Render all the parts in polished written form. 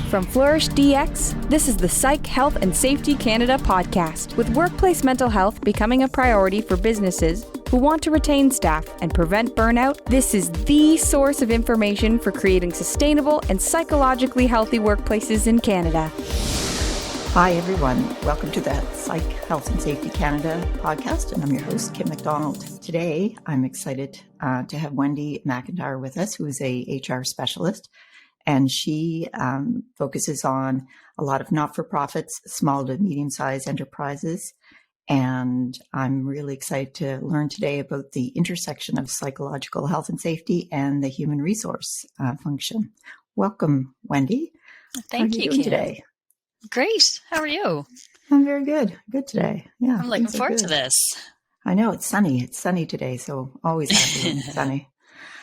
From Flourish DX, this is the Psych, Health and Safety Canada podcast, with workplace mental health becoming a priority for businesses who want to retain staff and prevent burnout. This is the source of information for creating sustainable and psychologically healthy workplaces in Canada. Hi, everyone. Welcome to the Psych, Health and Safety Canada podcast, and I'm your host, Kim MacDonald. Today, I'm excited to have Wendy MacIntyre with us, who is a HR specialist. And she focuses on a lot of not-for-profits, small to medium-sized enterprises. And I'm really excited to learn today about the intersection of psychological health and safety and the human resource function. Welcome, Wendy. Thank you, Kim. Today. Great. How are you? I'm very good. Good today. Yeah, I'm looking forward to this. I know it's sunny. It's sunny today, so always happy when it's sunny.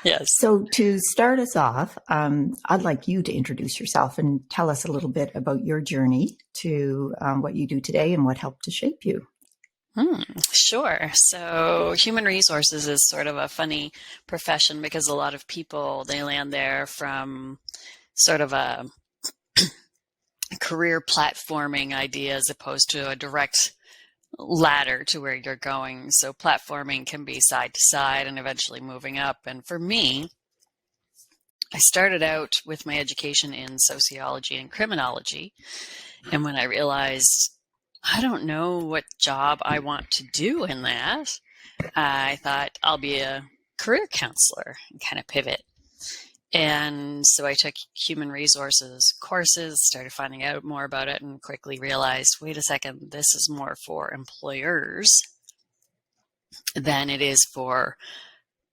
Yes. So to start us off, I'd like you to introduce yourself and tell us a little bit about your journey to what you do today and what helped to shape you. Sure. So human resources is sort of a funny profession because a lot of people, they land there from sort of a career platforming idea as opposed to a direct ladder to where you're going. So platforming can be side to side and eventually moving up. And for me, I started out with my education in sociology and criminology. And when I realized I don't know what job I want to do in that, I thought I'll be a career counselor and kind of pivot. And so I took human resources courses, started finding out more about it, and quickly realized, wait a second, this is more for employers than it is for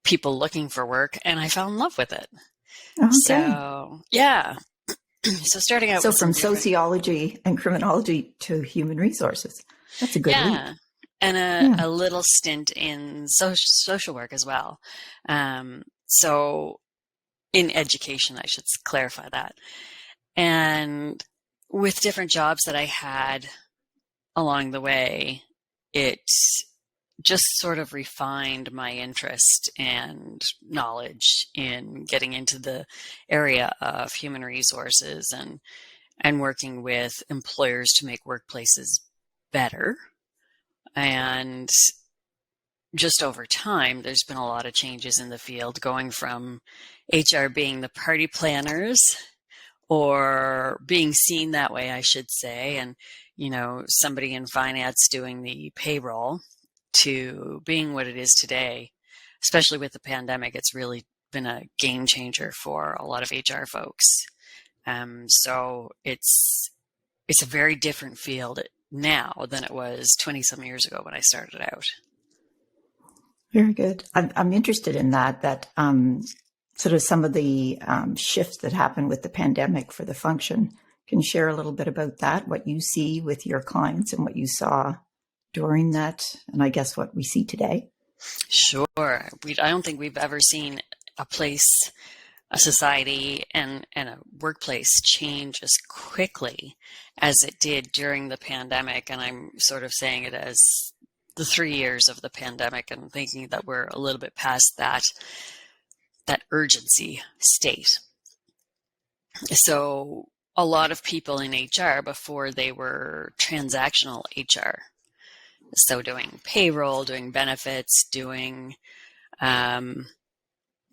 people looking for work. And I fell in love with it. Okay. So, yeah. So starting out with from sociology and criminology to human resources. That's a good leap. And a little stint in social work as well. So in education, I should clarify that. And with different jobs that I had along the way, it just sort of refined my interest and knowledge in getting into the area of human resources and working with employers to make workplaces better. And just over time, there's been a lot of changes in the field, going from HR being the party planners, or being seen that way, I should say, and, somebody in finance doing the payroll, to being what it is today. Especially with the pandemic, it's really been a game changer for a lot of HR folks. So it's a very different field now than it was 20-some years ago when I started out. Very good. I'm interested in that sort of some of the shifts that happened with the pandemic for the function. Can you share a little bit about that, what you see with your clients and what you saw during that, and I guess what we see today? Sure. I don't think we've ever seen a place, a society, and a workplace change as quickly as it did during the pandemic. And I'm sort of saying it as the 3 years of the pandemic, and thinking that we're a little bit past that urgency state. So a lot of people in HR, before they were transactional HR, so doing payroll, doing benefits, doing one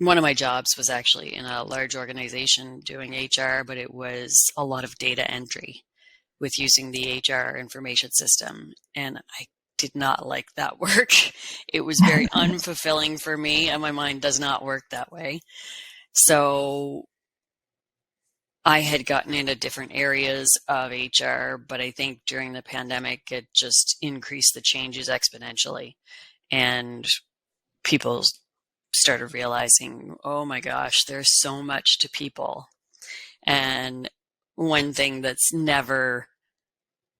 of my jobs was actually in a large organization doing HR, but it was a lot of data entry with using the HR information system. And I did not like that work. It was very unfulfilling for me, and my mind does not work that way. So I had gotten into different areas of HR, but I think during the pandemic, it just increased the changes exponentially. And people started realizing, oh my gosh, there's so much to people. And one thing that's never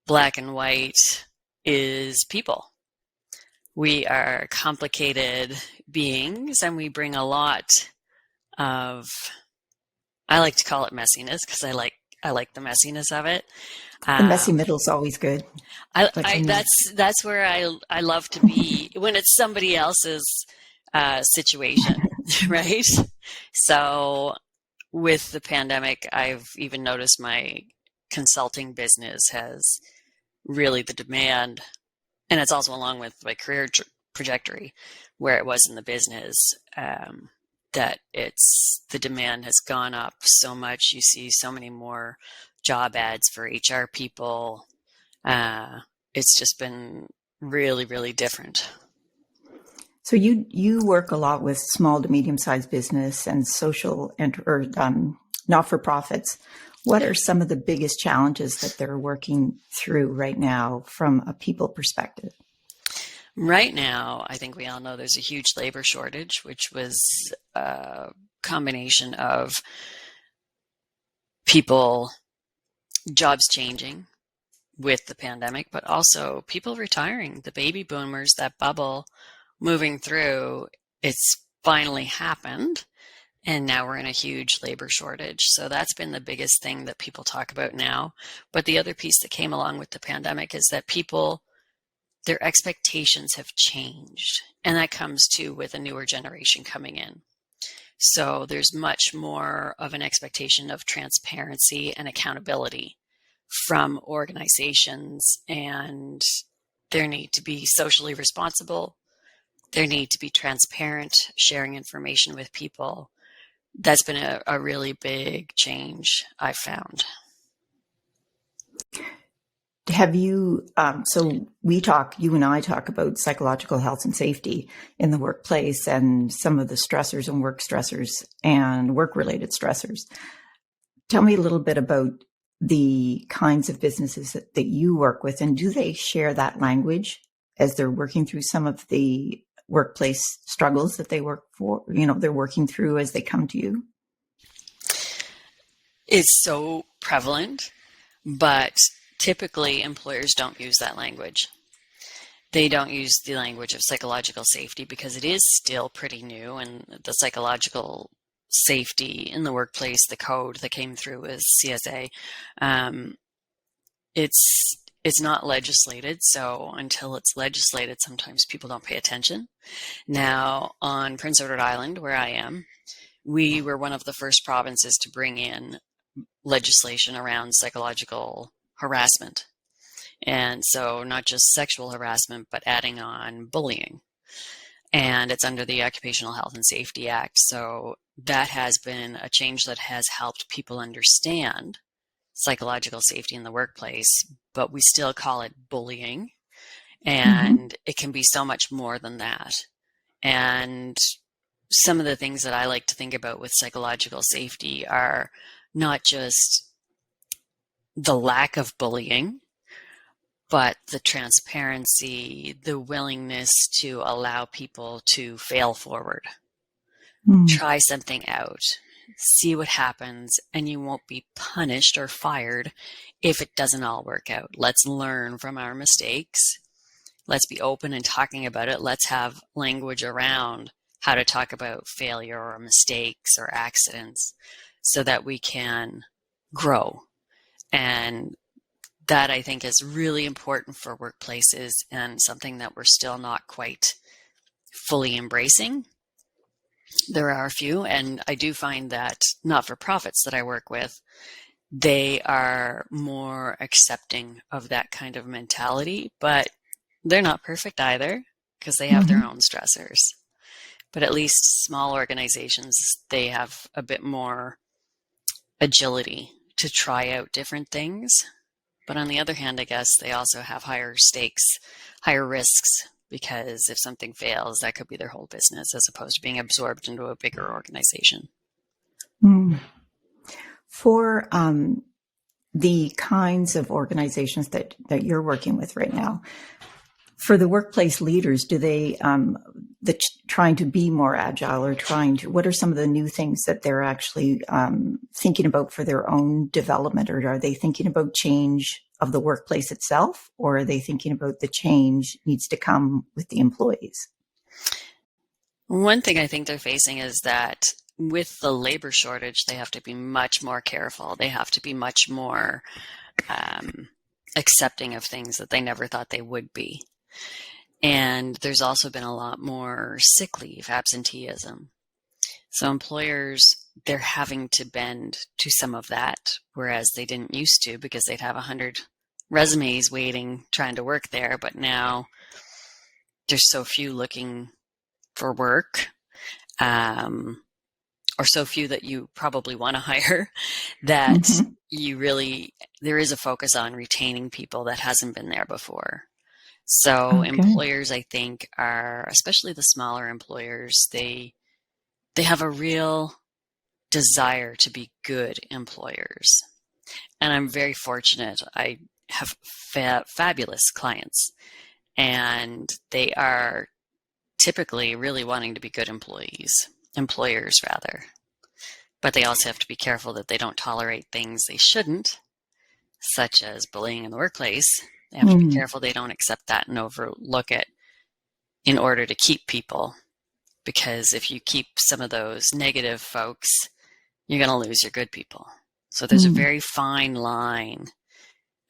black and white is people. We are complicated beings, and we bring a lot of, I like to call it messiness, because I like the messiness of it. The messy middle is always good. That's where I love to be when it's somebody else's situation, right? So with the pandemic, I've even noticed my consulting business has really the demand, and it's also along with my career trajectory where it was in the business, that the demand has gone up so much. You see so many more job ads for HR people. It's just been really, really different. So you work a lot with small to medium-sized business and social or not-for-profits. What are some of the biggest challenges that they're working through right now from a people perspective? Right now, I think we all know there's a huge labor shortage, which was a combination of jobs changing with the pandemic, but also people retiring, the baby boomers, that bubble moving through. It's finally happened. And now we're in a huge labor shortage. So that's been the biggest thing that people talk about now. But the other piece that came along with the pandemic is that their expectations have changed. And that comes too with a newer generation coming in. So there's much more of an expectation of transparency and accountability from organizations, and there need to be socially responsible. There need to be transparent, sharing information with people. That's been a really big change I've found. Have you, so you and I talk about psychological health and safety in the workplace and some of the stressors and work stressors and work-related stressors. Tell me a little bit about the kinds of businesses that you work with, and do they share that language as they're working through some of the workplace struggles that they're working through as they come to you? It's so prevalent, but typically employers don't use that language. They don't use the language of psychological safety because it is still pretty new, and the psychological safety in the workplace, the code that came through is CSA. It's not legislated, so until it's legislated, sometimes people don't pay attention. Now, on Prince Edward Island, where I am, we were one of the first provinces to bring in legislation around psychological harassment. And so not just sexual harassment, but adding on bullying. And it's under the Occupational Health and Safety Act. So that has been a change that has helped people understand psychological safety in the workplace, but we still call it bullying. And it can be so much more than that. And some of the things that I like to think about with psychological safety are not just the lack of bullying, but the transparency, the willingness to allow people to fail forward, try something out, see what happens, and you won't be punished or fired if it doesn't all work out. Let's learn from our mistakes. Let's be open and talking about it. Let's have language around how to talk about failure or mistakes or accidents so that we can grow. And that, I think, is really important for workplaces and something that we're still not quite fully embracing. There are a few, and I do find that not-for-profits that I work with, they are more accepting of that kind of mentality, but they're not perfect either because they have their own stressors. But at least small organizations, they have a bit more agility to try out different things. But on the other hand, I guess they also have higher stakes, higher risks, because if something fails, that could be their whole business as opposed to being absorbed into a bigger organization. For the kinds of organizations that you're working with right now, for the workplace leaders, do they trying to be more agile or what are some of the new things that they're actually thinking about for their own development? Or are they thinking about change of the workplace itself, or are they thinking about the change needs to come with the employees? One thing I think they're facing is that with the labor shortage, they have to be much more careful. They have to be much more accepting of things that they never thought they would be. And there's also been a lot more sick leave, absenteeism. So employers, they're having to bend to some of that, whereas they didn't used to, because they'd have 100 resumes waiting, trying to work there. But now there's so few looking for work, or so few that you probably want to hire, that there is a focus on retaining people that hasn't been there before. So employers, I think, are, especially the smaller employers, they have a real desire to be good employers. And I'm very fortunate. I have fabulous clients, and they are typically really wanting to be good employers rather. But they also have to be careful that they don't tolerate things they shouldn't, such as bullying in the workplace. They have to be careful they don't accept that and overlook it in order to keep people. Because if you keep some of those negative folks, you're going to lose your good people. So there's a very fine line.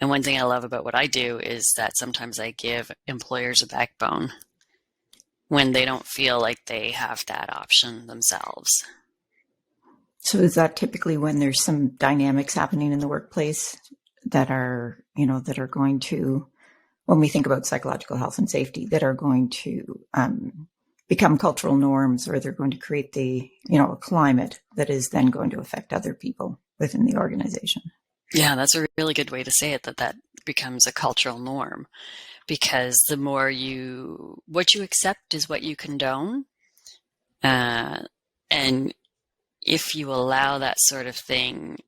And one thing I love about what I do is that sometimes I give employers a backbone when they don't feel like they have that option themselves. So is that typically when there's some dynamics happening in the workplace that are, that are going to, when we think about psychological health and safety, that are going to become cultural norms, or they're going to create a climate that is then going to affect other people within the organization? Yeah, that's a really good way to say it, that becomes a cultural norm, because the more what you accept is what you condone. And if you allow that sort of thing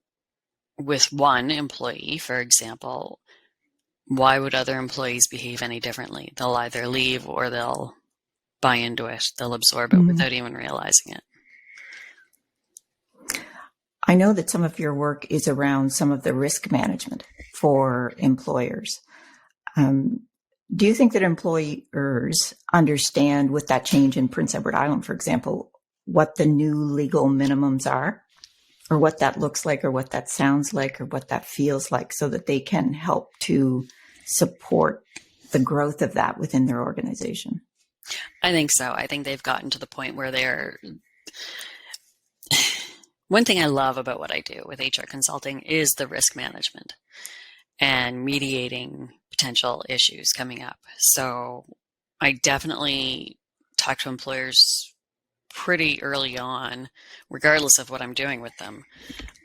with one employee, for example, why would other employees behave any differently? They'll either leave or they'll buy into it. They'll absorb it without even realizing it. I know that some of your work is around some of the risk management for employers. Do you think that employers understand, with that change in Prince Edward Island, for example, what the new legal minimums are, or what that looks like, or what that sounds like, or what that feels like, so that they can help to support the growth of that within their organization? I think so. I think they've gotten to the point where they're... One thing I love about what I do with HR consulting is the risk management and mediating potential issues coming up. So I definitely talk to employers pretty early on, regardless of what I'm doing with them,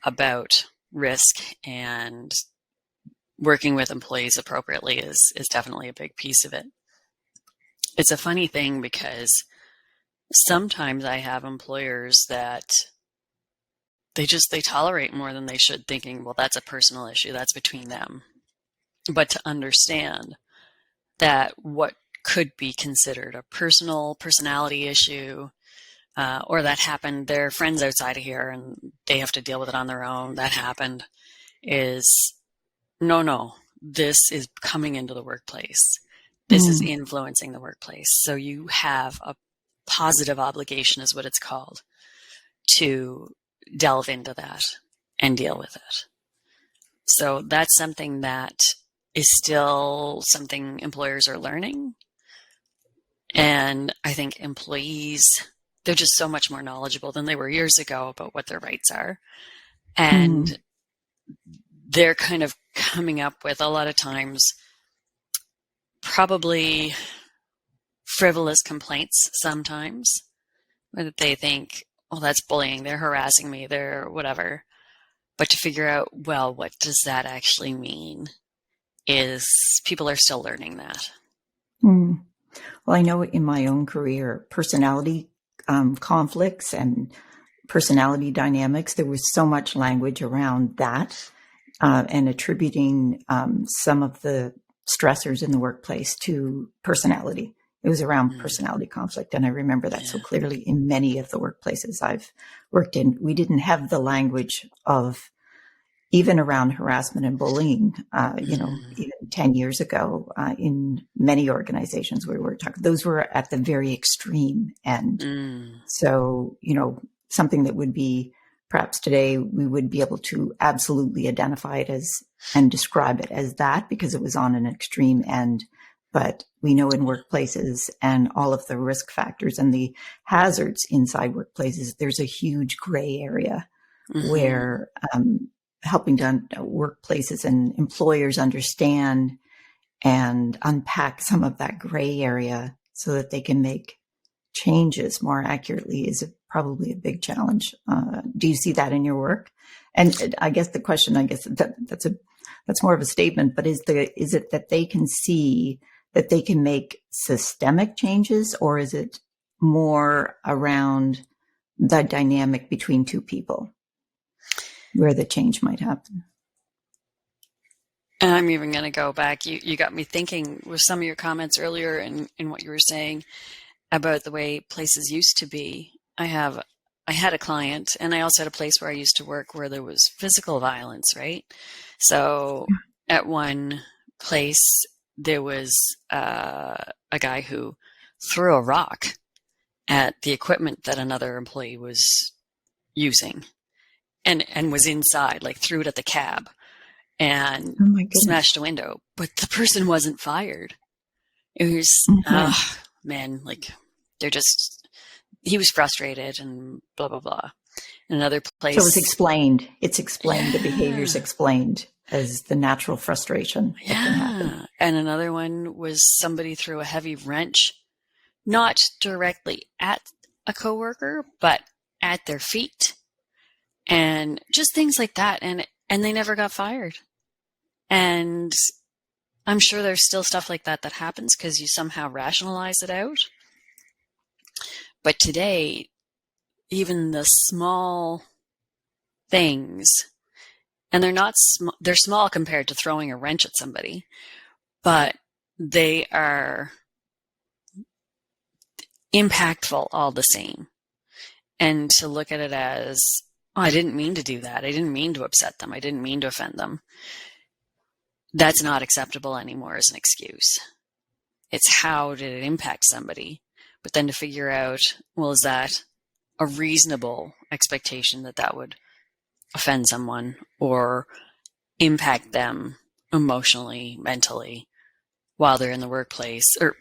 about risk, and working with employees appropriately is definitely a big piece of it. It's a funny thing, because sometimes I have employers that they tolerate more than they should, thinking, well, that's a personal issue, that's between them. But to understand that what could be considered a personality issue, or that happened, their friends outside of here and they have to deal with it on their own, that happened, is no, this is coming into the workplace. This is influencing the workplace. So you have a positive obligation, is what it's called, to delve into that and deal with it. So that's something that is still something employers are learning. And I think employees, they're just so much more knowledgeable than they were years ago about what their rights are. And they're kind of coming up with, a lot of times, probably frivolous complaints sometimes, where they think, oh, that's bullying, they're harassing me, they're whatever. But to figure out, well, what does that actually mean, is people are still learning that. Well, I know in my own career, personality conflicts and personality dynamics, there was so much language around that, and attributing some of the stressors in the workplace to personality. It was around personality conflict. And I remember that so clearly in many of the workplaces I've worked in. We didn't have the language of, even around harassment and bullying, even 10 years ago, in many organizations we were talking, those were at the very extreme end. So, something that would be, perhaps today we would be able to absolutely identify it as and describe it as that, because it was on an extreme end. but we know in workplaces and all of the risk factors and the hazards inside workplaces, there's a huge gray area where helping workplaces and employers understand and unpack some of that gray area so that they can make changes more accurately is probably a big challenge. Do you see that in your work? And I guess the question, that's more of a statement, but is it that they can see that they can make systemic changes, or is it more around the dynamic between two people where the change might happen? And I'm even going to go back. You got me thinking with some of your comments earlier in what you were saying about the way places used to be. I had a client, and I also had a place where I used to work where there was physical violence, right? So at one place, there was a guy who threw a rock at the equipment that another employee was using and was inside, like threw it at the cab and smashed a window. But the person wasn't fired. It was, man, like he was frustrated and blah, blah, blah. In another place. So it's explained. It's explained. The behavior's explained as the natural frustration that can happen. And another one was somebody threw a heavy wrench, not directly at a coworker, but at their feet, and just things like that. And they never got fired. And I'm sure there's still stuff like that happens because you somehow rationalize it out. But today, even the small things, and they're small compared to throwing a wrench at somebody, but they are impactful all the same. And to look at it as, oh, I didn't mean to do that. I didn't mean to upset them. I didn't mean to offend them. That's not acceptable anymore as an excuse. It's how did it impact somebody? But then to figure out, well, is that a reasonable expectation that would offend someone or impact them emotionally, mentally, while they're in the workplace or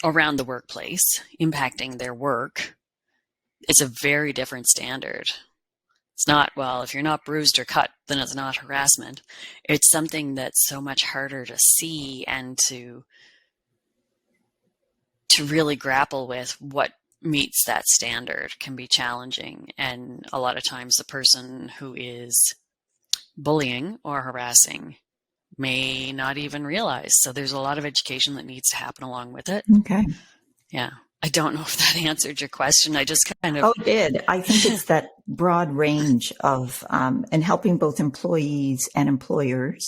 around the workplace, impacting their work? It's a very different standard. It's not, well, if you're not bruised or cut, then it's not harassment. It's something that's so much harder to see and to really grapple with. What meets that standard can be challenging. And a lot of times the person who is bullying or harassing may not even realize. So there's a lot of education that needs to happen along with it. Okay. Yeah. I don't know if that answered your question. I just kind of... Oh, it did. I think it's that broad range of, and helping both employees and employers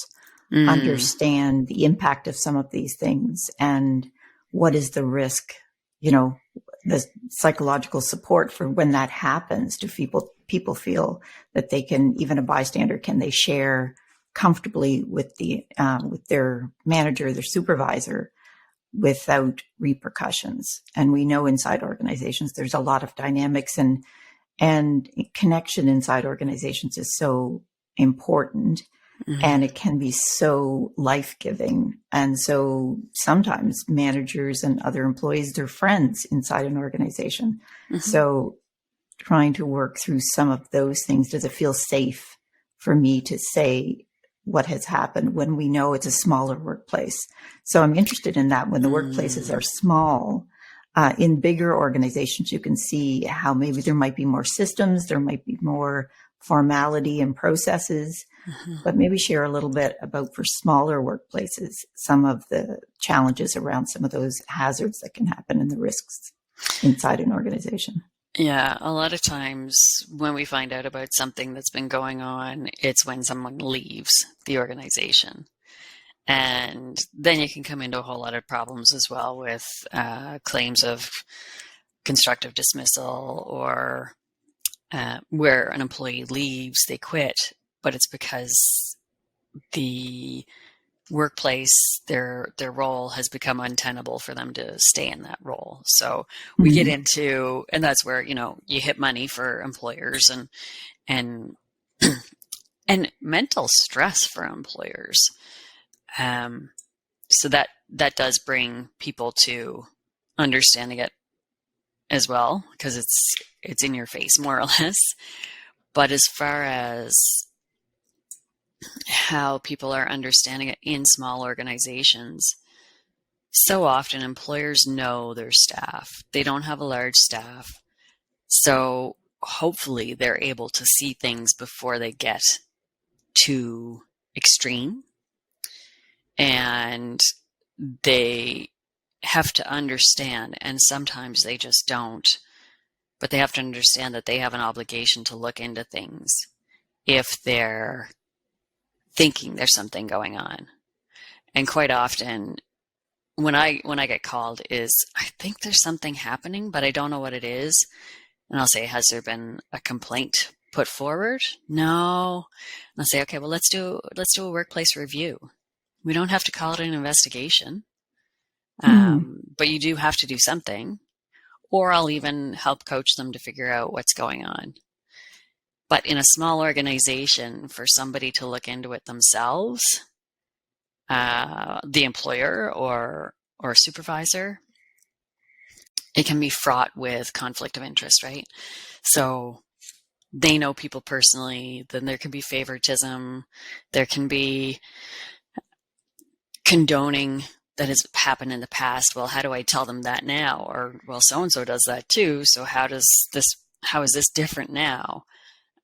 understand the impact of some of these things and what is the risk, the psychological support for when that happens. Do people feel that they can, even a bystander, can they share comfortably with with their manager, their supervisor, without repercussions? And we know inside organizations, there's a lot of dynamics and connection inside organizations is so important. And it can be so life-giving. And so sometimes managers and other employees, they're friends inside an organization. So trying to work through some of those things, does it feel safe for me to say what has happened when we know it's a smaller workplace? So I'm interested in that. When the workplaces are small, in bigger organizations, you can see how maybe there might be more systems, there might be more formality and processes, but maybe share a little bit about, for smaller workplaces, some of the challenges around some of those hazards that can happen and the risks inside an organization. Yeah, a lot of times when we find out about something that's been going on, it's when someone leaves the organization. And then you can come into a whole lot of problems as well with claims of constructive dismissal or where an employee leaves, they quit, but it's because the workplace, their role has become untenable for them to stay in that role. So we get into, and that's where, you hit money for employers and mental stress for employers. So that does bring people to understanding it as well, because it's in your face more or less. But as far as how people are understanding it in small organizations, so often employers know their staff. They don't have a large staff. So hopefully they're able to see things before they get too extreme. And they have to understand, and sometimes they just don't, but they have to understand that they have an obligation to look into things if they're thinking there's something going on. And quite often, when I get called is, I think there's something happening, but I don't know what it is. And I'll say, has there been a complaint put forward? No. And I'll say, okay, well, let's do a workplace review. We don't have to call it an investigation, but you do have to do something. Or I'll even help coach them to figure out what's going on. But in a small organization, for somebody to look into it themselves, the employer or supervisor, it can be fraught with conflict of interest, right? So they know people personally, then there can be favoritism, there can be condoning that has happened in the past. Well, how do I tell them that now? Or, well, so-and-so does that too, so how is this different now?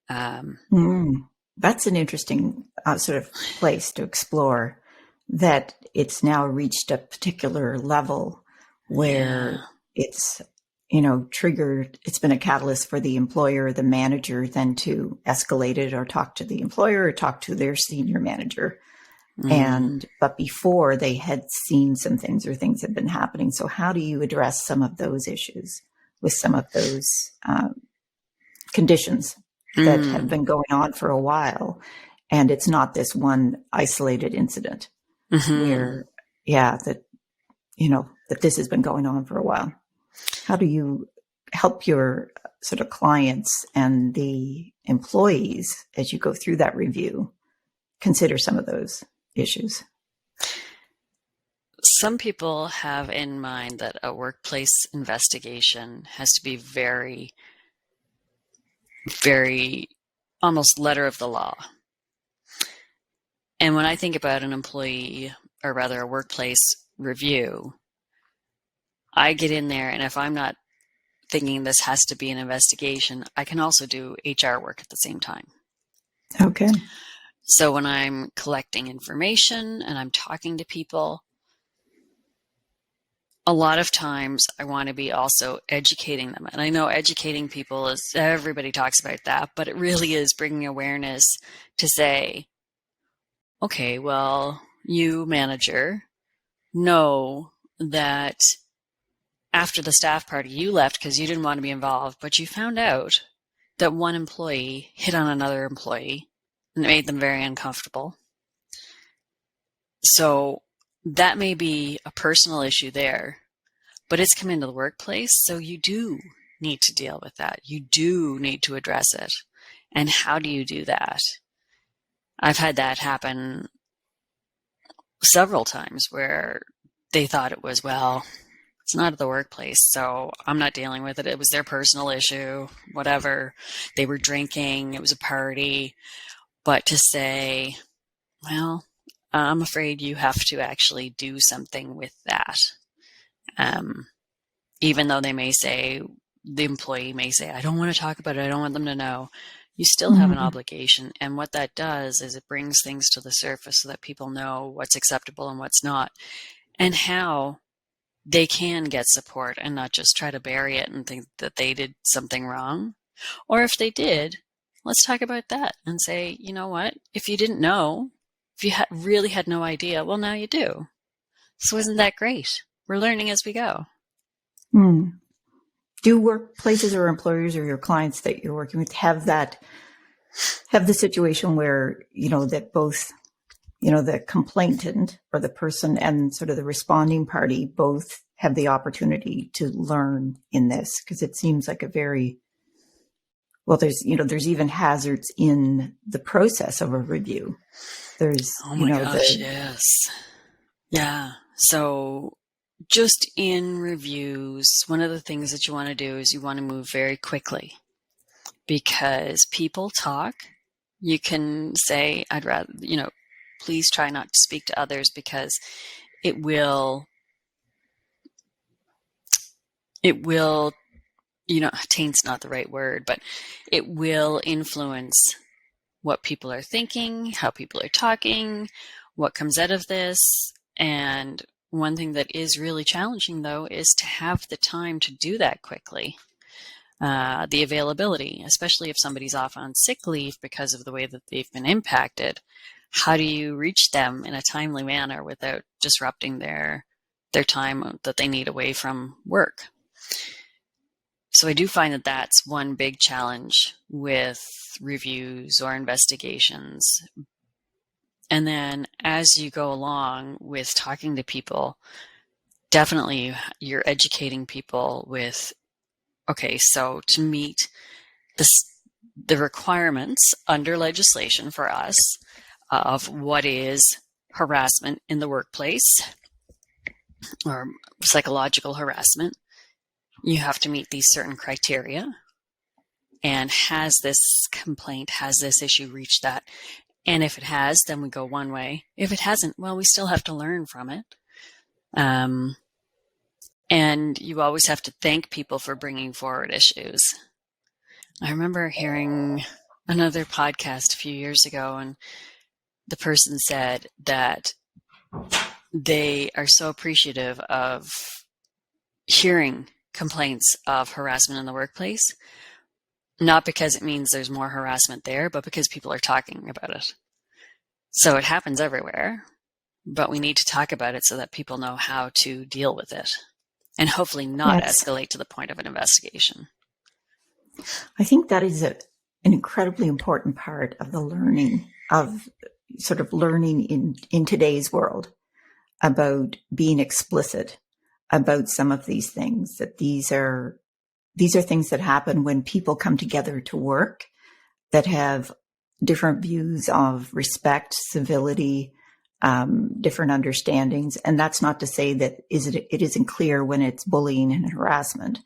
That's an interesting sort of place to explore, that it's now reached a particular level where it's, triggered, it's been a catalyst for the employer or the manager then to escalate it or talk to the employer or talk to their senior manager. But before, they had seen some things, or things had been happening. So how do you address some of those issues with some of those conditions that have been going on for a while? And it's not this one isolated incident where, that this has been going on for a while. How do you help your sort of clients and the employees, as you go through that review, consider some of those issues? Some people have in mind that a workplace investigation has to be very, very almost letter of the law. And when I think about an employee, or rather a workplace review, I get in there, and if I'm not thinking this has to be an investigation, I can also do HR work at the same time. Okay. So when I'm collecting information and I'm talking to people, a lot of times I want to be also educating them. And I know educating people is, everybody talks about that, but it really is bringing awareness to say, okay, well, you manager know that after the staff party you left because you didn't want to be involved, but you found out that one employee hit on another employee and it made them very uncomfortable. So that may be a personal issue there, but it's come into the workplace, so you do need to deal with that. You do need to address it. And how do you do that? I've had that happen several times where they thought it was, well, it's not at the workplace, so I'm not dealing with it. It was their personal issue, whatever. They were drinking, it was a party. But to say, well, I'm afraid you have to actually do something with that. Even though they may say, the employee may say, I don't want to talk about it, I don't want them to know. You still have an obligation. And what that does is it brings things to the surface so that people know what's acceptable and what's not, and how they can get support and not just try to bury it and think that they did something wrong. Or if they did, let's talk about that and say, you know what, if you didn't know, if you really had no idea, well, now you do. So isn't that great? We're learning as we go. Do workplaces or employers or your clients that you're working with have the situation where, that both, the complainant or the person and sort of the responding party both have the opportunity to learn in this? Because it seems like there's even hazards in the process of a review. There's, oh my gosh, yes. Yeah. So just in reviews, one of the things that you want to do is you want to move very quickly because people talk. You can say, I'd rather, please try not to speak to others because it will, taint's not the right word, but it will influence what people are thinking, how people are talking, what comes out of this. And one thing that is really challenging, though, is to have the time to do that quickly. The availability, especially if somebody's off on sick leave because of the way that they've been impacted. How do you reach them in a timely manner without disrupting their time that they need away from work? So I do find that that's one big challenge with reviews or investigations. And then as you go along with talking to people, definitely you're educating people with, okay, so to meet the requirements under legislation for us of what is harassment in the workplace or psychological harassment, you have to meet these certain criteria. And has this complaint, has this issue reached that? And if it has, then we go one way. If it hasn't, well, we still have to learn from it. And you always have to thank people for bringing forward issues. I remember hearing another podcast a few years ago, and the person said that they are so appreciative of hearing complaints of harassment in the workplace, not because it means there's more harassment there, but because people are talking about it. So it happens everywhere, but we need to talk about it so that people know how to deal with it and hopefully not escalate to the point of an investigation. I think that is an incredibly important part of the learning of sort of learning in today's world about being explicit about some of these things, that these are things that happen when people come together to work that have different views of respect, civility, different understandings. And that's not to say that it isn't clear when it's bullying and harassment,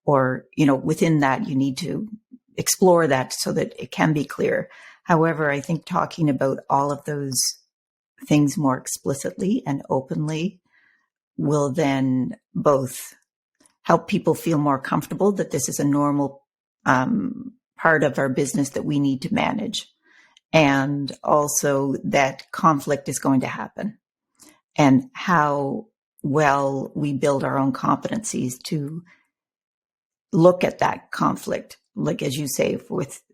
or, within that you need to explore that so that it can be clear. However, I think talking about all of those things more explicitly and openly will then both help people feel more comfortable that this is a normal part of our business that we need to manage, and also that conflict is going to happen, and how well we build our own competencies to look at that conflict. Like, as you say,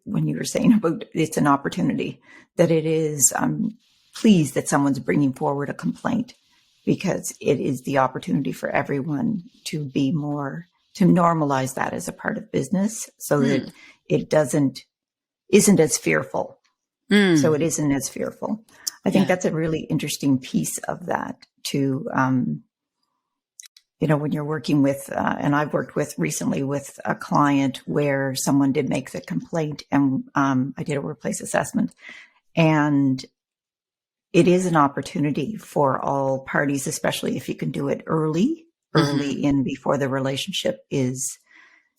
when you were saying about it's an opportunity, that it is, I'm pleased that someone's bringing forward a complaint, because it is the opportunity for everyone to be to normalize that as a part of business, so that it isn't as fearful. So it isn't as fearful. I think that's a really interesting piece of that too. When you're working with, and I've worked with recently with a client where someone did make the complaint, and I did a workplace assessment, and it is an opportunity for all parties, especially if you can do it early in, before the relationship is,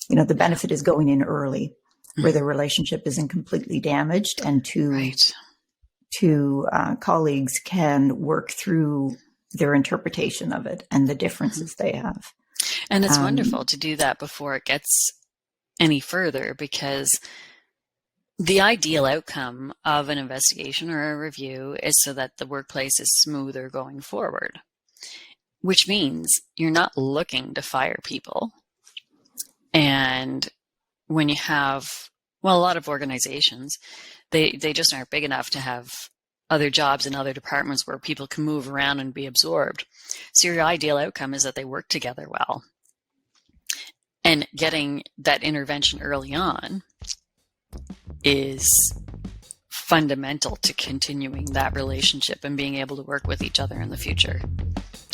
the benefit is going in early, where the relationship isn't completely damaged, and two colleagues can work through their interpretation of it and the differences they have. And it's wonderful to do that before it gets any further, because the ideal outcome of an investigation or a review is so that the workplace is smoother going forward, which means you're not looking to fire people. And when you have, a lot of organizations, they just aren't big enough to have other jobs in other departments where people can move around and be absorbed. So your ideal outcome is that they work together well. And getting that intervention early on is fundamental to continuing that relationship and being able to work with each other in the future.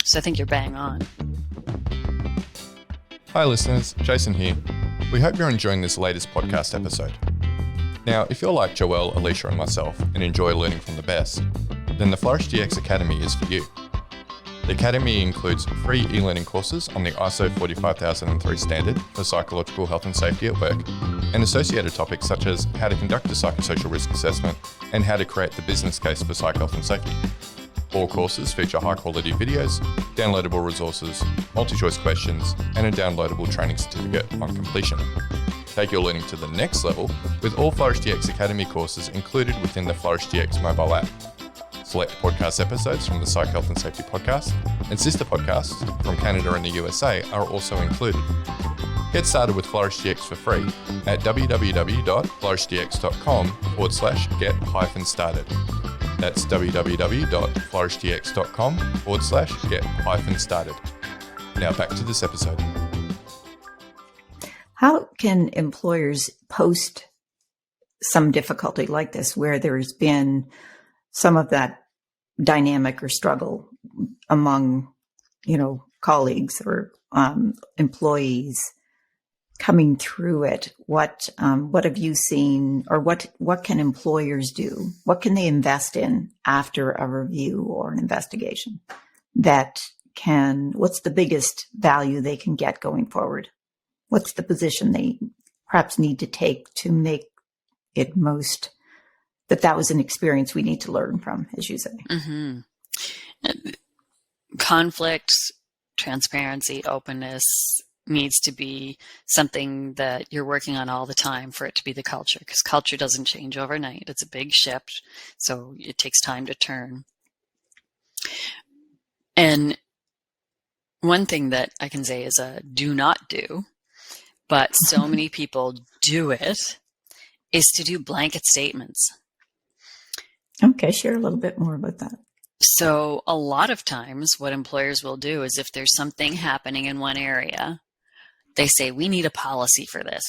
So I think you're bang on. Hi listeners, Jason here. We hope you're enjoying this latest podcast episode. Now, if you're like Joelle, Alicia and myself and enjoy learning from the best, then the Flourish DX Academy is for you. The Academy includes free e-learning courses on the ISO 45003 standard for psychological health and safety at work, and associated topics such as how to conduct a psychosocial risk assessment and how to create the business case for psych health and safety. All courses feature high-quality videos, downloadable resources, multi-choice questions, and a downloadable training certificate on completion. Take your learning to the next level with all Flourish DX Academy courses included within the Flourish DX mobile app. Select podcast episodes from the Psych Health and Safety podcast and sister podcasts from Canada and the USA are also included. Get started with Flourish DX for free at www.flourishdx.com/get-started. That's www.flourishdx.com/get-started. Now back to this episode. How can employers post some difficulty like this where there's been some of that dynamic or struggle among, colleagues or employees coming through it? What have you seen, or what can employers do? What can they invest in after a review or an investigation what's the biggest value they can get going forward? What's the position they perhaps need to take to make it most that was an experience we need to learn from, as you say? Mm-hmm. Conflict, transparency, openness needs to be something that you're working on all the time for it to be the culture, because culture doesn't change overnight. It's a big ship, so it takes time to turn. And one thing that I can say is a do not do, but so many people do it, is to do blanket statements. Okay, share a little bit more about that. So a lot of times what employers will do is if there's something happening in one area, they say, we need a policy for this,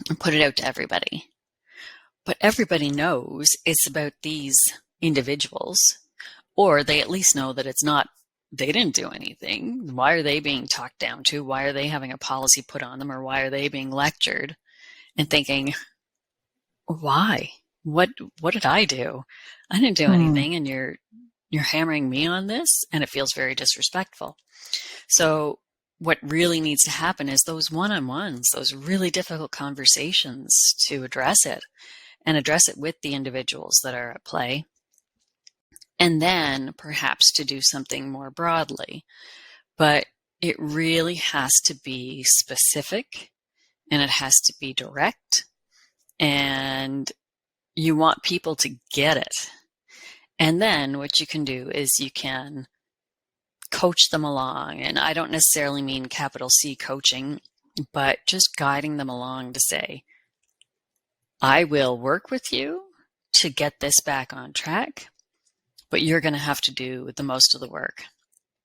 and put it out to everybody. But everybody knows it's about these individuals, or they at least know that it's not, they didn't do anything. Why are they being talked down to? Why are they having a policy put on them? Or why are they being lectured? And thinking, why? What did I do? I didn't do anything, and you're hammering me on this, and it feels very disrespectful. So what really needs to happen is those one-on-ones, those really difficult conversations to address it, and address it with the individuals that are at play. And then perhaps to do something more broadly. But it really has to be specific, and it has to be direct, and you want people to get it. And then what you can do is you can coach them along. And I don't necessarily mean capital C coaching, but just guiding them along to say, I will work with you to get this back on track, but you're going to have to do the most of the work.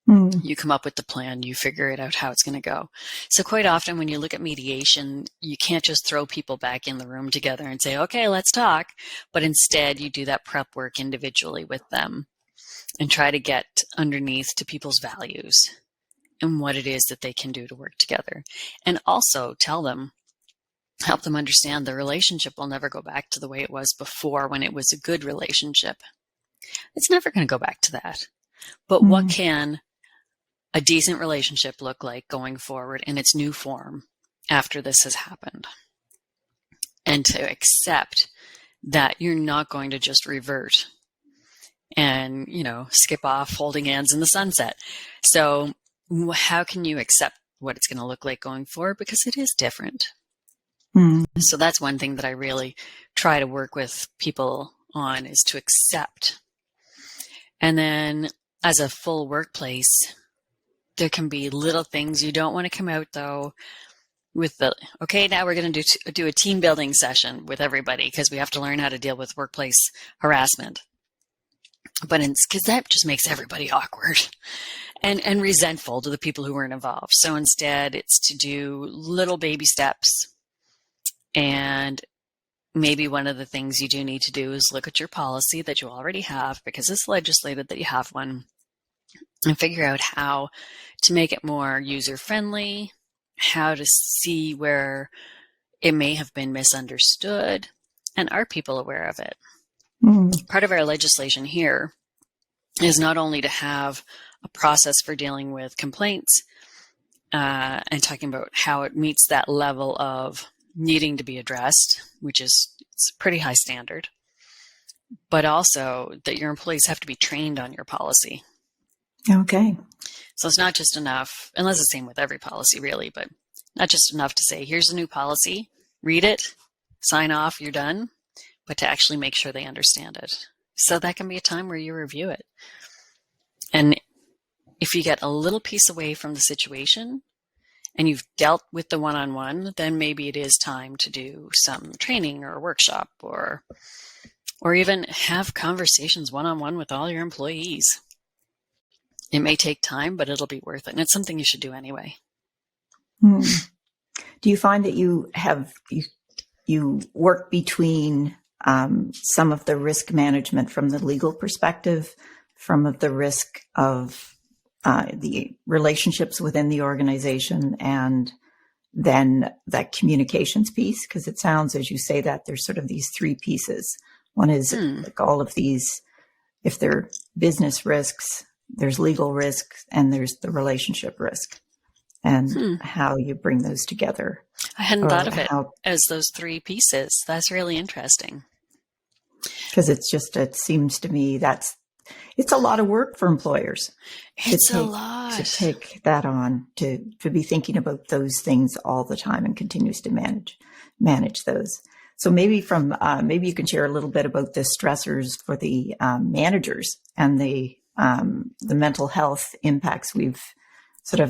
You come up with the plan, you figure it out how it's going to go. So quite often when you look at mediation, you can't just throw people back in the room together and say, okay, let's talk. But instead you do that prep work individually with them and try to get underneath to people's values and what it is that they can do to work together. And also help them understand the relationship will never go back to the way it was before when it was a good relationship. It's never going to go back to that. But what can a decent relationship look like going forward in its new form after this has happened? And to accept that you're not going to just revert and, skip off holding hands in the sunset. So how can you accept what it's going to look like going forward? Because it is different. So that's one thing that I really try to work with people on, is to accept. And then as a full workplace, there can be little things you don't want to come out, though, with okay, now we're going to do a team building session with everybody because we have to learn how to deal with workplace harassment. But because that just makes everybody awkward and resentful to the people who weren't involved. So instead, it's to do little baby steps. And maybe one of the things you do need to do is look at your policy that you already have, because it's legislated that you have one, and figure out how to make it more user-friendly, how to see where it may have been misunderstood, and are people aware of it? Part of our legislation here is not only to have a process for dealing with complaints, and talking about how it meets that level of needing to be addressed, which is it's a pretty high standard, but also that your employees have to be trained on your policy. Okay. So it's not just enough, and that's the same with every policy really, but not just enough to say, here's a new policy, read it, sign off, you're done, but to actually make sure they understand it. So that can be a time where you review it. And if you get a little piece away from the situation and you've dealt with the one-on-one, then maybe it is time to do some training or a workshop or even have conversations one-on-one with all your employees. It may take time, but it'll be worth it. And it's something you should do anyway. Do you find that you work between some of the risk management from the legal perspective, from the risk of the relationships within the organization, and then that communications piece? Because it sounds, as you say that, there's sort of these three pieces. One is like all of these, if they're business risks, there's legal risks, and there's the relationship risk, and how you bring those together. I hadn't thought of it as those three pieces. That's really interesting. Because it seems to me it's a lot of work for employers. It's a lot. To take that on, to be thinking about those things all the time and continues to manage those. So maybe maybe you can share a little bit about the stressors for the managers and the mental health impacts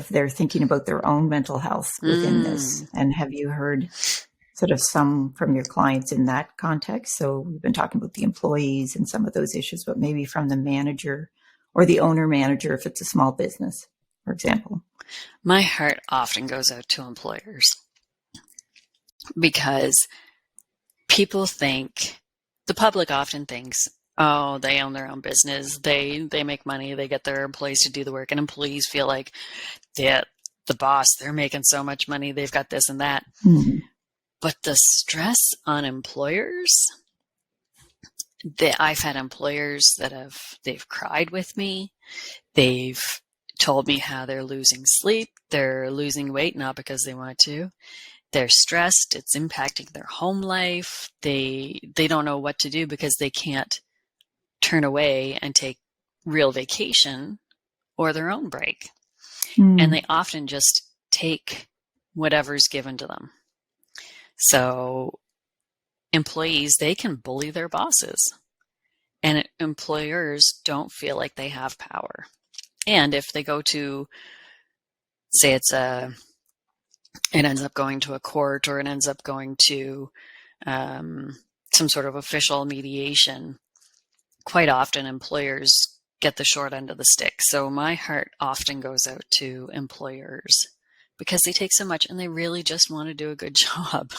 they're thinking about their own mental health within this. And have you heard sort of some from your clients in that context? So we've been talking about the employees and some of those issues, but maybe from the manager or the owner manager, if it's a small business, for example. My heart often goes out to employers because the public often thinks, oh, they own their own business. They make money. They get their employees to do the work. And employees feel like the boss, they're making so much money. They've got this and that. Mm-hmm. But the stress on employers, I've had employers that they've cried with me. They've told me how they're losing sleep. They're losing weight, not because they want to. They're stressed. It's impacting their home life. They don't know what to do because they can't turn away and take real vacation or their own break. And they often just take whatever's given to them. So employees, they can bully their bosses, and employers don't feel like they have power. And if they go to, say it ends up going to a court, or it ends up going to some sort of official mediation, quite often employers get the short end of the stick. So my heart often goes out to employers because they take so much and they really just want to do a good job.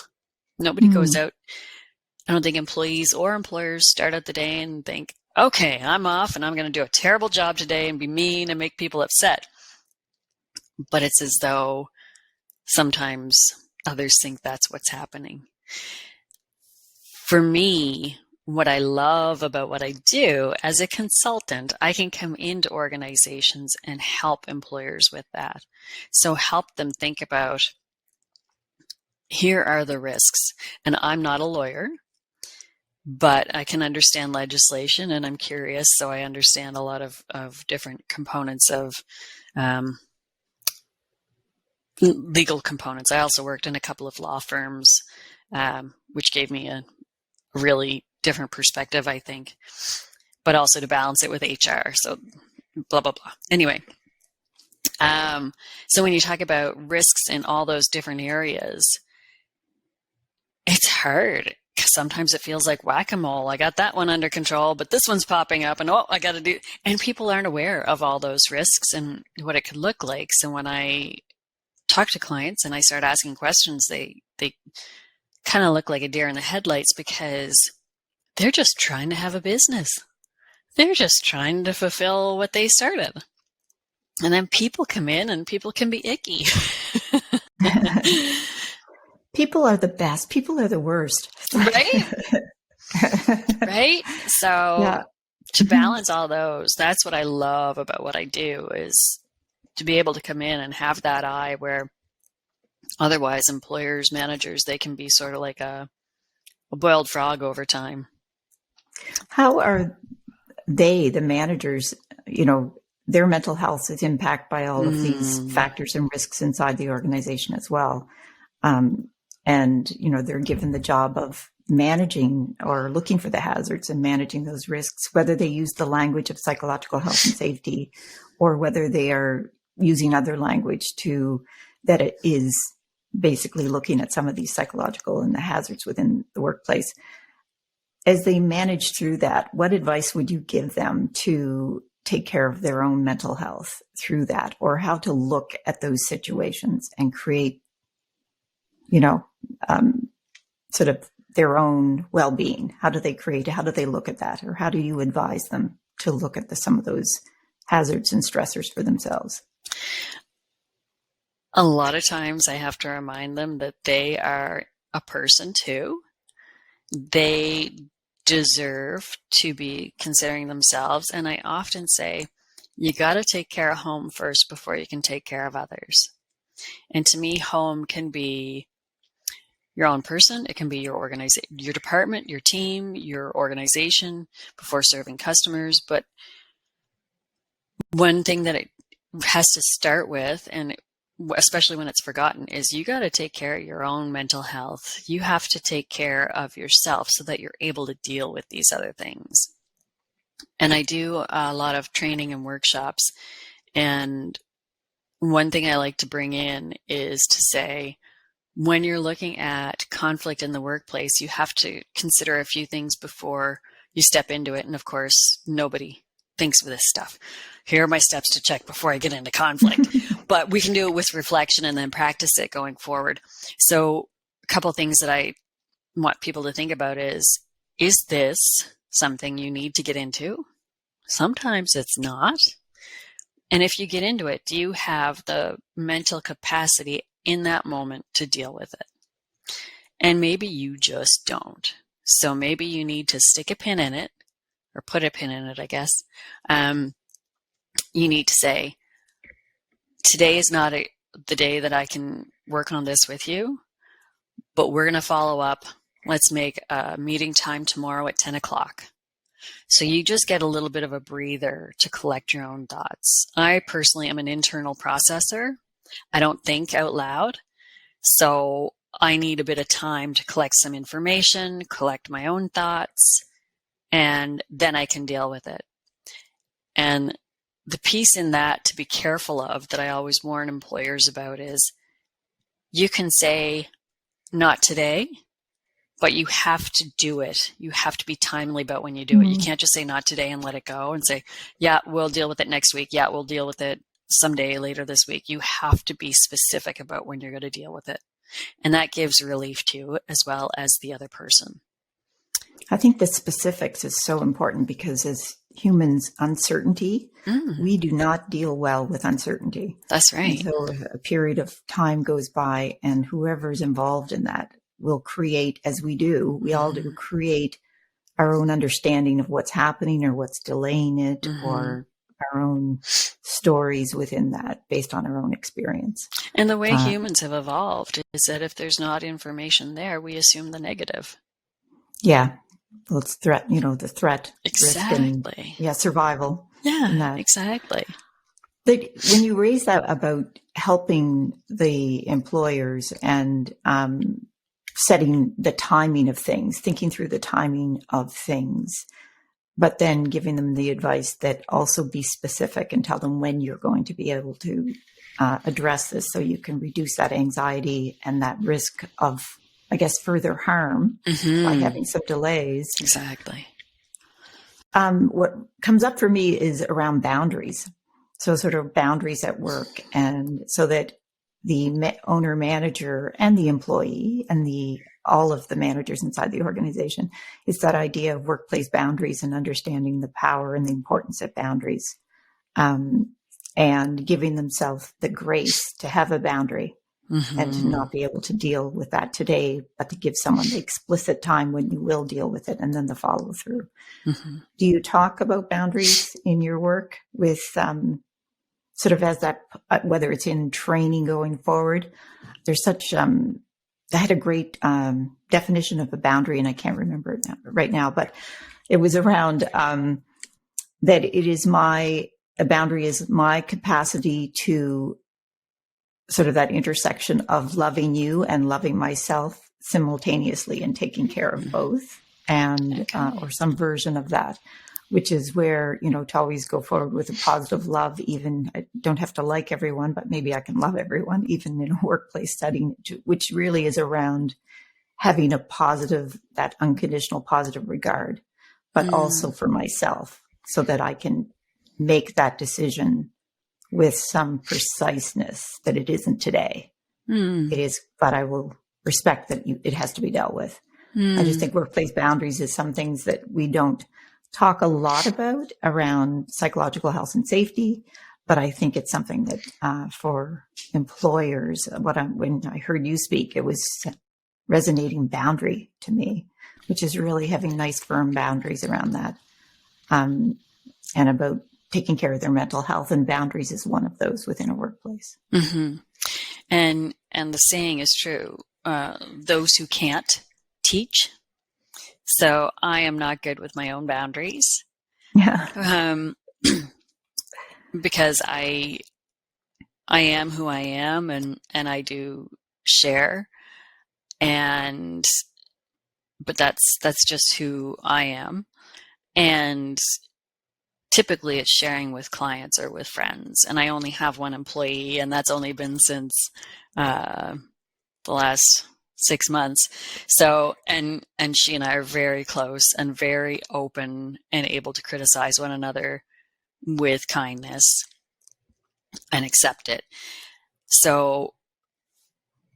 Nobody goes out. I don't think employees or employers start out the day and think, okay, I'm off and I'm going to do a terrible job today and be mean and make people upset. But it's as though sometimes others think that's what's happening. For me, what I love about what I do as a consultant, I can come into organizations and help employers with that. So help them think about, here are the risks. And I'm not a lawyer, but I can understand legislation and I'm curious. So I understand a lot of different components of legal components. I also worked in a couple of law firms, which gave me a really different perspective, I think, but also to balance it with HR. So blah, blah, blah. Anyway, so when you talk about risks in all those different areas, it's hard because sometimes it feels like whack-a-mole. I got that one under control, but this one's popping up and I got to do, and people aren't aware of all those risks and what it could look like. So when I talk to clients and I start asking questions, they kind of look like a deer in the headlights because they're just trying to have a business. They're just trying to fulfill what they started. And then people come in and people can be icky. People are the best. People are the worst. Right? Right? So, yeah. to balance all those, that's what I love about what I do, is to be able to come in and have that eye where otherwise employers, managers, they can be sort of like a boiled frog over time. How are they, the managers, their mental health is impacted by all of these factors and risks inside the organization as well. And, they're given the job of managing or looking for the hazards and managing those risks, whether they use the language of psychological health and safety or whether they are using other language that it is basically looking at some of these psychological and the hazards within the workplace. As they manage through that, what advice would you give them to take care of their own mental health through that, or how to look at those situations and create, sort of their own well-being? How do they look at that? Or how do you advise them to look at some of those hazards and stressors for themselves? A lot of times I have to remind them that they are a person too. They deserve to be considering themselves. And I often say, you got to take care of home first before you can take care of others. And to me, home can be your own person. It can be your organization, your department, your team, your organization before serving customers. But one thing that it has to start with, and especially when it's forgotten, is you got to take care of your own mental health. You have to take care of yourself so that you're able to deal with these other things. And I do a lot of training and workshops. And one thing I like to bring in is to say, when you're looking at conflict in the workplace, you have to consider a few things before you step into it. And of course, nobody thinks of this stuff. Here are my steps to check before I get into conflict. But we can do it with reflection and then practice it going forward. So a couple things that I want people to think about is this something you need to get into? Sometimes it's not. And if you get into it, do you have the mental capacity in that moment to deal with it? And maybe you just don't. So maybe you need to stick a pin in it, or put a pin in it, I guess. You need to say, today is not the day that I can work on this with you, but we're going to follow up. Let's make a meeting time tomorrow at 10 o'clock. So you just get a little bit of a breather to collect your own thoughts. I personally am an internal processor. I don't think out loud. So I need a bit of time to collect some information, collect my own thoughts, and then I can deal with it. And the piece in that to be careful of that I always warn employers about is you can say, not today, but you have to do it. You have to be timely about when you do it. You can't just say not today and let it go and say, yeah, we'll deal with it next week. Yeah, we'll deal with it someday later this week. You have to be specific about when you're going to deal with it. And that gives relief to you as well as the other person. I think the specifics is so important because as humans, uncertainty, we do not deal well with uncertainty. That's right. And so a period of time goes by and whoever's involved in that will create, as we do, we all do, create our own understanding of what's happening or what's delaying it or our own stories within that based on our own experience. And the way humans have evolved is that if there's not information there, we assume the negative. Yeah. Well, it's threat, the threat. Exactly. Risk and, survival. Yeah, exactly. But when you raise that about helping the employers and setting the timing of things, thinking through the timing of things, but then giving them the advice that also be specific and tell them when you're going to be able to address this so you can reduce that anxiety and that risk of, I guess, further harm by having some delays. Exactly. What comes up for me is around boundaries. So sort of boundaries at work, and so that the owner manager and the employee and all of the managers inside the organization is that idea of workplace boundaries and understanding the power and the importance of boundaries, and giving themselves the grace to have a boundary and to not be able to deal with that today, but to give someone the explicit time when you will deal with it and then the follow through. Do you talk about boundaries in your work with sort of as that, whether it's in training going forward? There's such, I had a great definition of a boundary, and I can't remember it right now, but it was around that a boundary is my capacity to sort of that intersection of loving you and loving myself simultaneously and taking care of both, and or some version of that, which is where, to always go forward with a positive love. Even I don't have to like everyone, but maybe I can love everyone, even in a workplace setting, which really is around having that unconditional positive regard, but also for myself, so that I can make that decision with some preciseness that it isn't today. It is, but I will respect that it has to be dealt with. I just think workplace boundaries is some things that we don't talk a lot about around psychological health and safety, but I think it's something that for employers, when I heard you speak, it was resonating boundary to me, which is really having nice firm boundaries around that, and about taking care of their mental health, and boundaries is one of those within a workplace. And the saying is true: those who can't teach. So I am not good with my own boundaries. Yeah. Because I am who I am, and I do share, but that's just who I am. And typically it's sharing with clients or with friends. And I only have one employee, and that's only been since the last 6 months. So, and she and I are very close and very open and able to criticize one another with kindness and accept it. So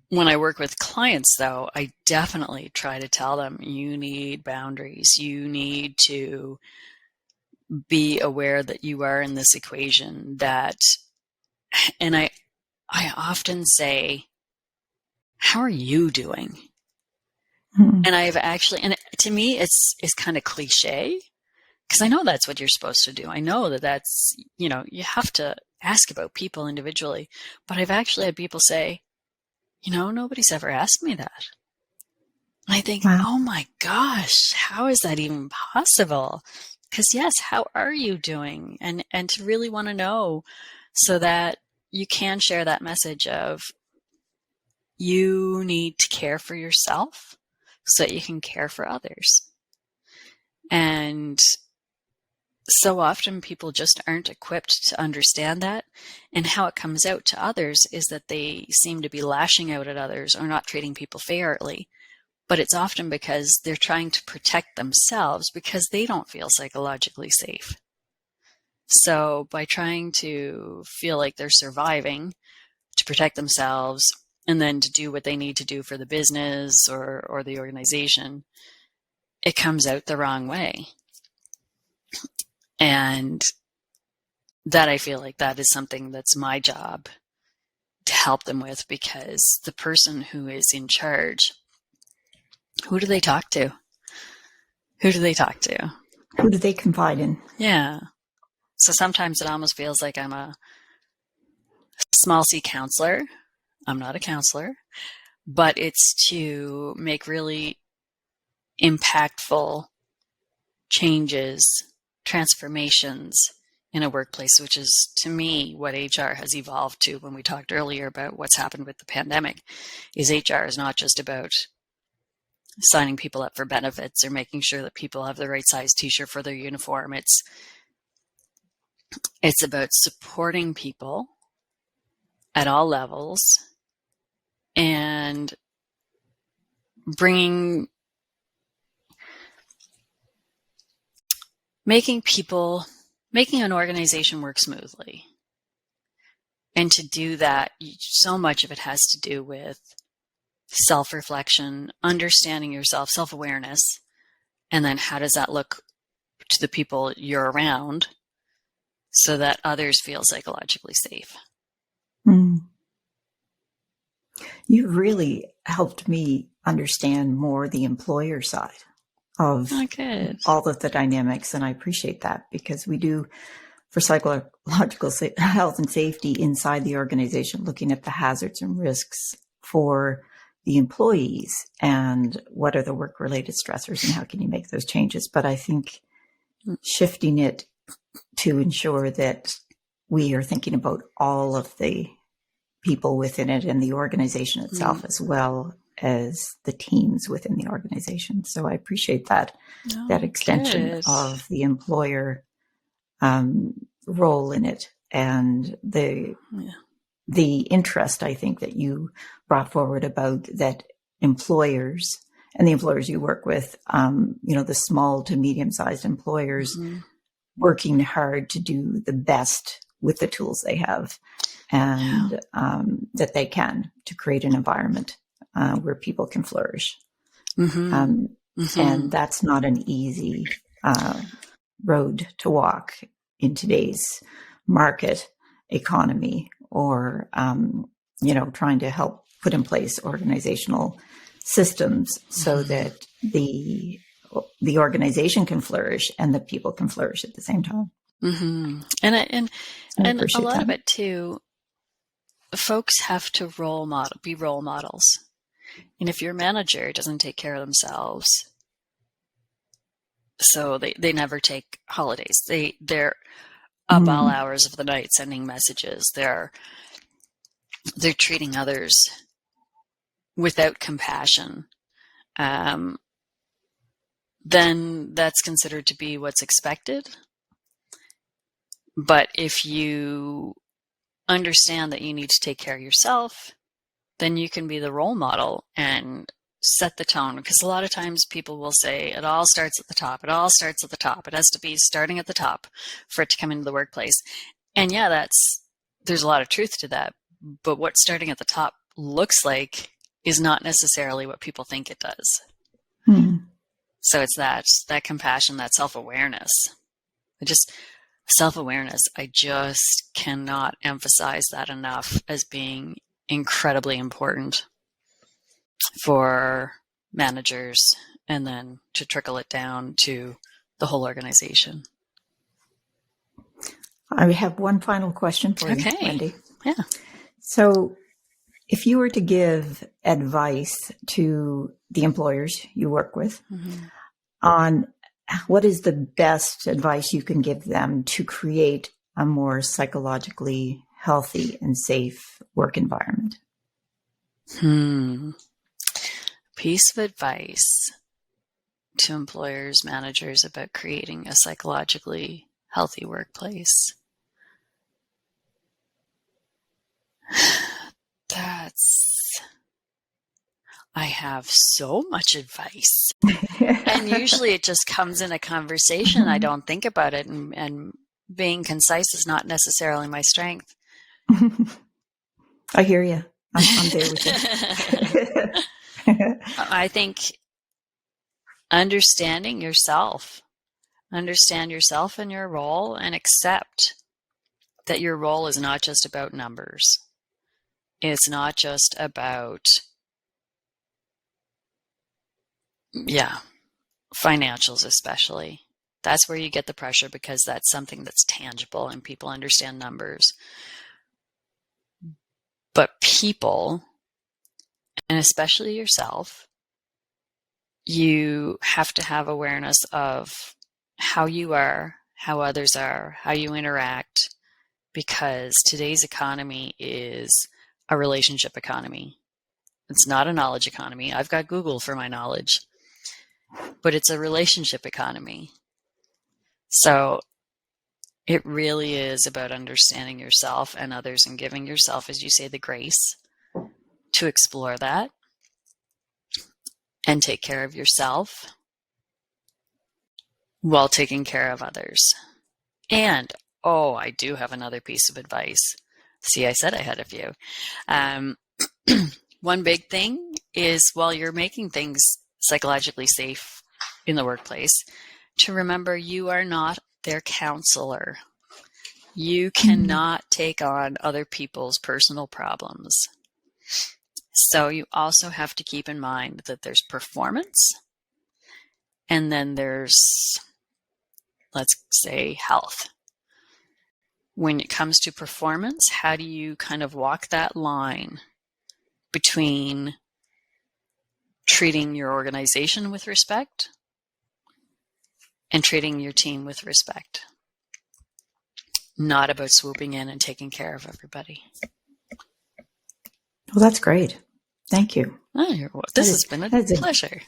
when I work with clients, though, I definitely try to tell them, you need boundaries. You need to be aware that you are in this equation, and I often say, how are you doing? And to me, it's kind of cliche, because I know that's what you're supposed to do. I know that's, you have to ask about people individually, but I've actually had people say, nobody's ever asked me that. And I think, wow. Oh my gosh, how is that even possible? Because yes, how are you doing? And to really want to know, so that you can share that message of, you need to care for yourself so that you can care for others. And so often people just aren't equipped to understand that. And how it comes out to others is that they seem to be lashing out at others or not treating people fairly. But it's often because they're trying to protect themselves because they don't feel psychologically safe. So by trying to feel like they're surviving to protect themselves, and then to do what they need to do for the business or the organization, it comes out the wrong way. And that, I feel like that is something that's my job to help them with, because the person who is in charge, who do they talk to? Who do they talk to? Who do they confide in? Yeah. So sometimes it almost feels like I'm a small C counselor. I'm not a counselor, but it's to make really impactful changes, transformations in a workplace, which is, to me, what HR has evolved to. When we talked earlier about what's happened with the pandemic, is HR is not just about signing people up for benefits or making sure that people have the right size t-shirt for their uniform. It's about supporting people at all levels and making an organization work smoothly. And to do that, so much of it has to do with self-reflection, understanding yourself, self-awareness, and then how does that look to the people you're around so that others feel psychologically safe. Mm. You really helped me understand more the employer side of all of the dynamics. And I appreciate that, because we do, for psychological health and safety inside the organization, looking at the hazards and risks for the employees and what are the work-related stressors and how can you make those changes. But I think shifting it to ensure that we are thinking about all of the people within it and the organization itself, as well as the teams within the organization. So I appreciate that, that extension of the employer role in it, and the interest, I think, that you brought forward about that employers and the employers you work with, the small to medium-sized employers working hard to do the best with the tools they have, and that they can, to create an environment where people can flourish. And that's not an easy road to walk in today's market economy, or, trying to help put in place organizational systems so that the organization can flourish and the people can flourish at the same time. And a lot of it too, folks have to be role models. And if your manager doesn't take care of themselves, so they never take holidays, they're up all hours of the night sending messages, they're treating others without compassion, then that's considered to be what's expected. But if you understand that you need to take care of yourself, then you can be the role model and set the tone. Because a lot of times people will say, it all starts at the top. It all starts at the top. It has to be starting at the top for it to come into the workplace. And there's a lot of truth to that. But what starting at the top looks like is not necessarily what people think it does. So it's that compassion, that self-awareness. Self-awareness, I just cannot emphasize that enough as being incredibly important for managers, and then to trickle it down to the whole organization. I have one final question for you, Wendy. Yeah. So if you were to give advice to the employers you work with on what is the best advice you can give them to create a more psychologically healthy and safe work environment? Piece of advice to employers, managers about creating a psychologically healthy workplace. I have so much advice. And usually it just comes in a conversation. I don't think about it, and being concise is not necessarily my strength. I hear you. I'm there with you. I think understand yourself and your role, and accept that your role is not just about numbers. It's not just about financials, especially. That's where you get the pressure, because that's something that's tangible and people understand numbers. But people, and especially yourself, you have to have awareness of how you are, how others are, how you interact, because today's economy is a relationship economy. It's not a knowledge economy. I've got Google for my knowledge, but it's a relationship economy. So it really is about understanding yourself and others, and giving yourself, as you say, the grace to explore that and take care of yourself while taking care of others. And, I do have another piece of advice. See, I said I had a few. One big thing is, while you're making things psychologically safe in the workplace, to remember you are not their counselor. You cannot take on other people's personal problems. So you also have to keep in mind that there's performance, and then there's, let's say, health. When it comes to performance, how do you kind of walk that line between treating your organization with respect and treating your team with respect? Not about swooping in and taking care of everybody. Well, that's great. Thank you. This has been a pleasure.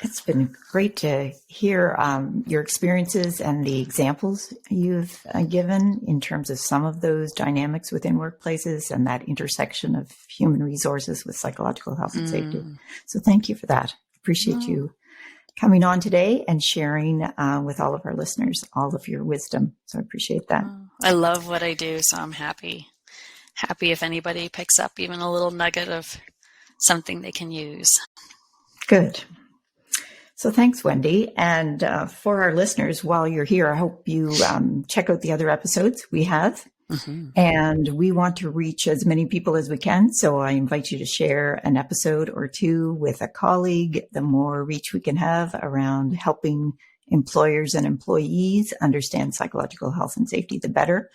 It's been great to hear your experiences and the examples you've given in terms of some of those dynamics within workplaces and that intersection of human resources with psychological health and safety. So thank you for that. Appreciate you coming on today and sharing with all of our listeners all of your wisdom. So I appreciate that. I love what I do, so I'm happy. Happy if anybody picks up even a little nugget of something they can use. Good. So thanks, Wendy. And for our listeners, while you're here, I hope you check out the other episodes we have. Mm-hmm. And we want to reach as many people as we can. So I invite you to share an episode or two with a colleague. The more reach we can have around helping employers and employees understand psychological health and safety, the better.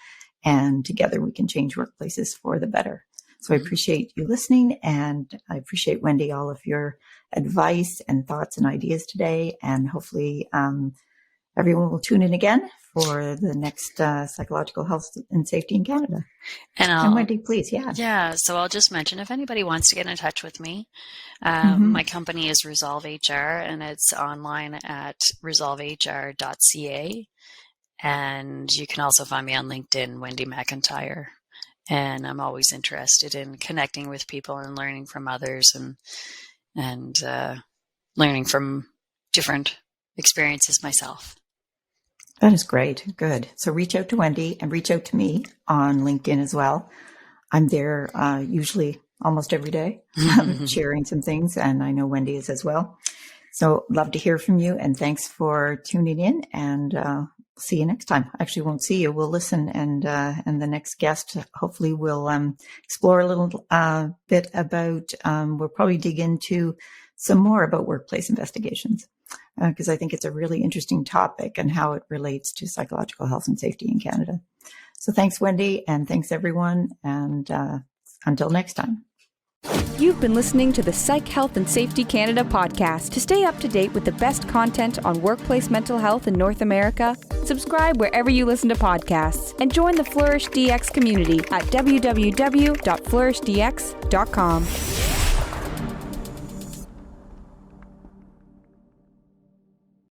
And together we can change workplaces for the better. So I appreciate you listening, and I appreciate, Wendy, all of your advice and thoughts and ideas today. And hopefully everyone will tune in again for the next Psychological Health and Safety in Canada. And Wendy, please, Yeah, so I'll just mention, if anybody wants to get in touch with me, my company is Resolve HR, and it's online at resolvehr.ca. And you can also find me on LinkedIn, Wendy MacIntyre. And I'm always interested in connecting with people and learning from others and learning from different experiences myself. That is great. Good. So reach out to Wendy and reach out to me on LinkedIn as well. I'm there usually almost every day sharing some things, and I know Wendy is as well. So love to hear from you, and thanks for tuning in, and see you next time. Actually, won't see you. We'll listen, and the next guest hopefully will explore a little bit about. We'll probably dig into some more about workplace investigations, because I think it's a really interesting topic and how it relates to psychological health and safety in Canada. So thanks, Wendy, and thanks everyone, and until next time. You've been listening to the Psych Health and Safety Canada podcast. To stay up to date with the best content on workplace mental health in North America, subscribe wherever you listen to podcasts and join the Flourish DX community at www.flourishdx.com.